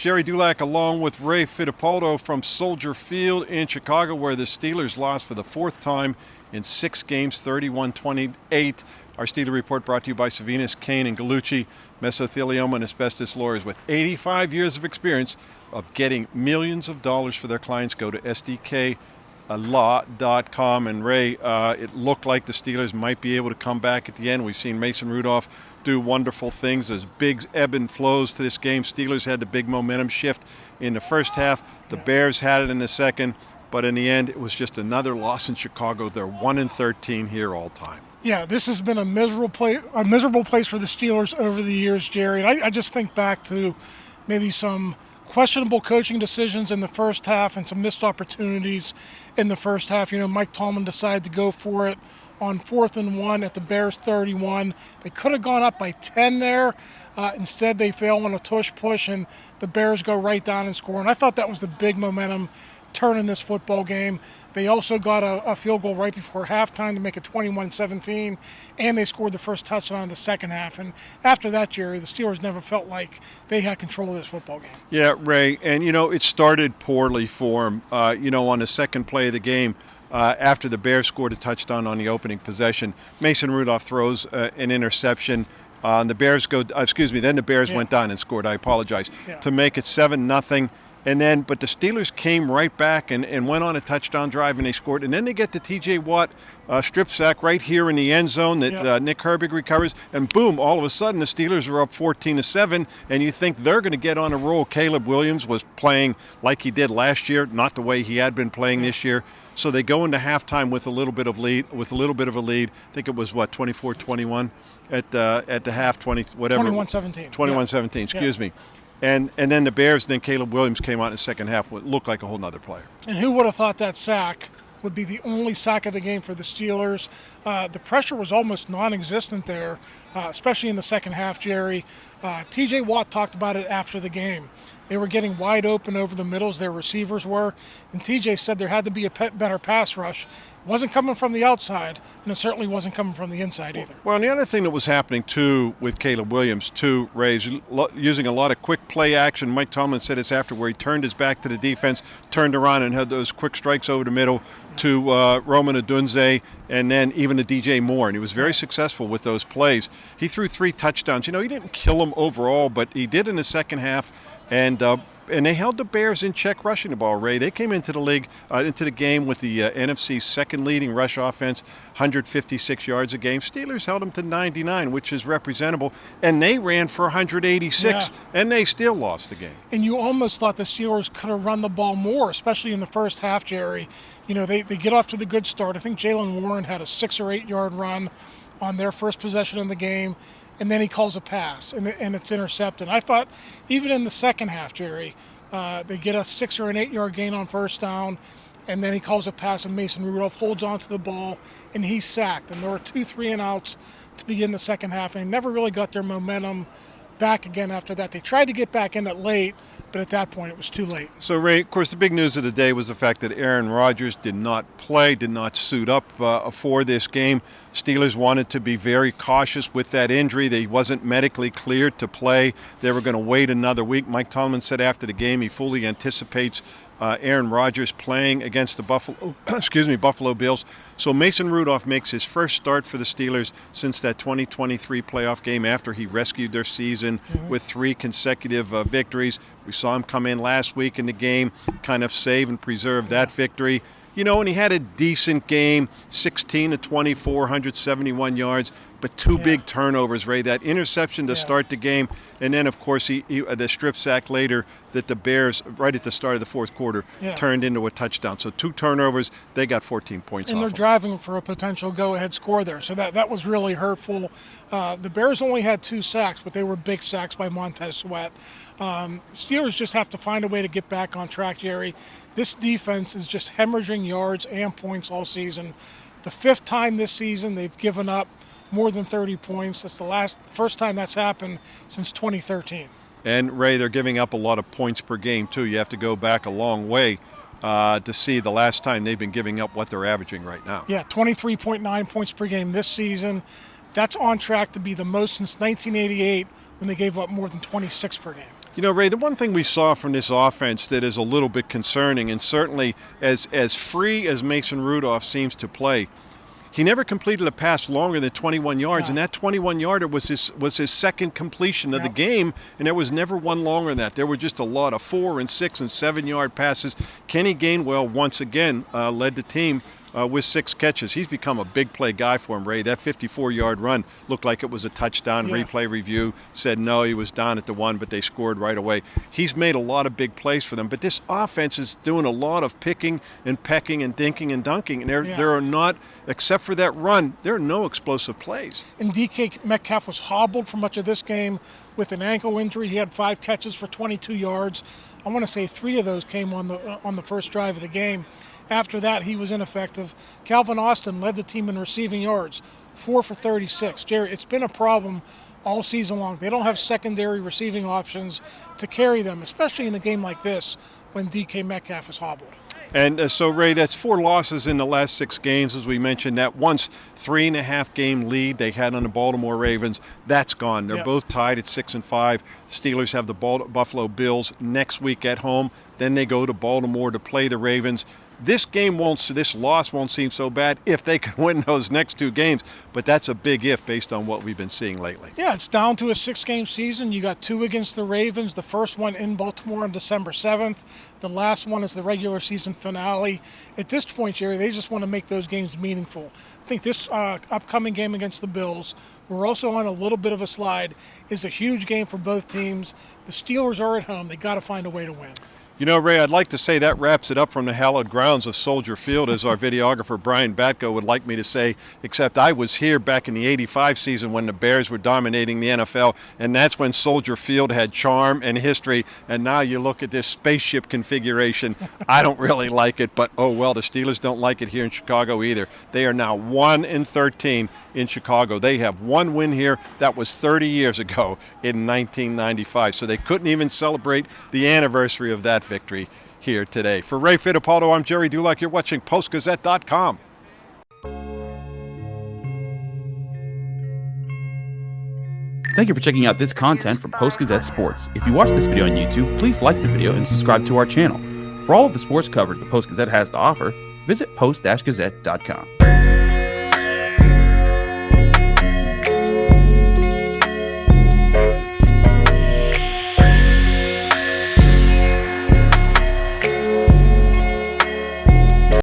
Gerry Dulac along with Ray Fittipaldo from Soldier Field in Chicago, where the Steelers lost for the fourth time in 6 games, 31-28. Our Steeler Report brought to you by Savinas, Kane, and Gallucci, mesothelioma and asbestos lawyers with 85 years of experience of getting millions of dollars for their clients. Go to sdklaw.com. And Ray, it looked like the Steelers might be able to come back at the end. We've seen Mason Rudolph do wonderful things. There's big ebb and flows to this game. Steelers had the big momentum shift in the first half. The Bears had it in the second. But in the end, it was just another loss in Chicago. They're 1-13 here all time. Yeah, this has been a miserable place for the Steelers over the years, Gerry. And I just think back to maybe some questionable coaching decisions in the first half and some missed opportunities in the first half. You know, Mike Tomlin decided to go for it on 4th and 1 at the Bears 31. They could have gone up by 10 there. Instead, they fail on a tush push, and the Bears go right down and score. And I thought that was the big momentum turn in this football game. They also got a field goal right before halftime to make it 21-17, and they scored the first touchdown in the second half. And after that, Gerry, the Steelers never felt like they had control of this football game. Yeah, Ray, and it started poorly for them. On the second play of the game, after the Bears scored a touchdown on the opening possession, Mason Rudolph throws an interception. The Bears then the Bears went down and scored, I apologize, to make it 7-0. But the Steelers came right back and went on a touchdown drive, and they scored. And then they get the T.J. Watt strip sack right here in the end zone that Nick Herbig recovers. And boom, all of a sudden the Steelers are up 14-7, and you think they're going to get on a roll. Caleb Williams was playing like he did last year, not the way he had been playing this year. So they go into halftime with a little bit of a lead. I think it was 24-21 at the half, 21-17. 21-17. Excuse me. And then the Bears, then Caleb Williams came out in the second half, what looked like a whole nother player. And who would have thought that sack would be the only sack of the game for the Steelers? The pressure was almost non-existent there, especially in the second half, Gerry. T.J. Watt talked about it after the game. They were getting wide open over the middles, their receivers were, and T.J. said there had to be a better pass rush. It wasn't coming from the outside, and it certainly wasn't coming from the inside either. Well, and the other thing that was happening, too, with Caleb Williams, too, Ray, is using a lot of quick play action. Mike Tomlin said this after, where he turned his back to the defense, turned around and had those quick strikes over the middle to Roman Odunze and then even to DJ Moore, and he was very successful with those plays. He threw 3 touchdowns. He didn't kill them overall, but he did in the second half, and they held the Bears in check rushing the ball, Ray. They came into the game with the NFC's second leading rush offense, 156 yards a game. Steelers held them to 99, which is representable, and they ran for 186, and they still lost the game. And you almost thought the Steelers could have run the ball more, especially in the first half, Gerry. They get off to the good start. I think Jaylen Warren had a 6 or 8 yard run on their first possession in the game, and then he calls a pass, and it's intercepted. I thought even in the second half, Gerry, they get a 6 or an 8 yard gain on first down, and then he calls a pass, and Mason Rudolph holds onto the ball, and he's sacked. And there were 2 3-and-outs to begin the second half, and they never really got their momentum back again after that. They tried to get back in it late, but at that point it was too late. So, Ray, of course, the big news of the day was the fact that Aaron Rodgers did not suit up for this game. Steelers wanted to be very cautious with that injury. They wasn't medically cleared to play. They were going to wait another week. Mike Tomlin said after the game he fully anticipates Aaron Rodgers playing against the Buffalo Bills. So Mason Rudolph makes his first start for the Steelers since that 2023 playoff game after he rescued their season with 3 consecutive victories. We saw him come in last week in the game, kind of save and preserve that victory. And he had a decent game, 16-24, 171 yards, but 2 big turnovers, Ray. That interception to start the game, and then, of course, the strip sack later that the Bears, right at the start of the fourth quarter, turned into a touchdown. So 2 turnovers, they got 14 points and off. And they're driving for a potential go-ahead score there, so that was really hurtful. The Bears only had 2 sacks, but they were big sacks by Montez Sweat. Steelers just have to find a way to get back on track, Gerry. This defense is just hemorrhaging yards and points all season. The 5th time this season they've given up more than 30 points. That's the first time that's happened since 2013. And, Ray, they're giving up a lot of points per game, too. You have to go back a long way to see the last time they've been giving up what they're averaging right now. Yeah, 23.9 points per game this season. That's on track to be the most since 1988 when they gave up more than 26 per game. You know, Ray, the one thing we saw from this offense that is a little bit concerning, and certainly as free as Mason Rudolph seems to play, he never completed a pass longer than 21 yards, and that 21-yarder was his second completion of the game, and there was never one longer than that. There were just a lot of 4 and 6 and 7-yard passes. Kenny Gainwell once again led the team with 6 catches. He's become a big play guy for him, Ray. That 54-yard run looked like it was a touchdown. Replay review said no, he was down at the 1, but they scored right away. He's made a lot of big plays for them, but this offense is doing a lot of picking and pecking and dinking and dunking, and there are not, except for that run, there are no explosive plays. And DK Metcalf was hobbled for much of this game with an ankle injury. He had 5 catches for 22 yards. I want to say 3 of those came on the first drive of the game. After that, he was ineffective. Calvin Austin led the team in receiving yards, 4 for 36. Gerry, it's been a problem all season long. They don't have secondary receiving options to carry them, especially in a game like this when DK Metcalf is hobbled. And so, Ray, that's 4 losses in the last 6 games, as we mentioned. That once 3.5-game lead they had on the Baltimore Ravens, that's gone. They're both tied at 6-5. Steelers have the Buffalo Bills next week at home. Then they go to Baltimore to play the Ravens. This loss won't seem so bad if they can win those next 2 games, but that's a big if based on what we've been seeing lately. Yeah, it's down to a 6-game season. You got 2 against the Ravens, the first one in Baltimore on December 7th. The last one is the regular season finale. At this point, Gerry, they just want to make those games meaningful. I think this upcoming game against the Bills, we're also on a little bit of a slide, is a huge game for both teams. The Steelers are at home. They got to find a way to win. You know, Ray, I'd like to say that wraps it up from the hallowed grounds of Soldier Field, as our videographer Brian Batko would like me to say, except I was here back in the '85 season when the Bears were dominating the NFL, and that's when Soldier Field had charm and history, and now you look at this spaceship configuration. I don't really like it, but oh well, the Steelers don't like it here in Chicago either. They are now 1-13 in Chicago. They have 1 win here. That was 30 years ago in 1995, so they couldn't even celebrate the anniversary of that victory here today. For Ray Fittipaldo, I'm Gerry Dulac. You're watching Post-Gazette.com. Thank you for checking out this content from Post-Gazette Sports. If you watch this video on YouTube, please like the video and subscribe to our channel. For all of the sports coverage the Post-Gazette has to offer, visit post-gazette.com.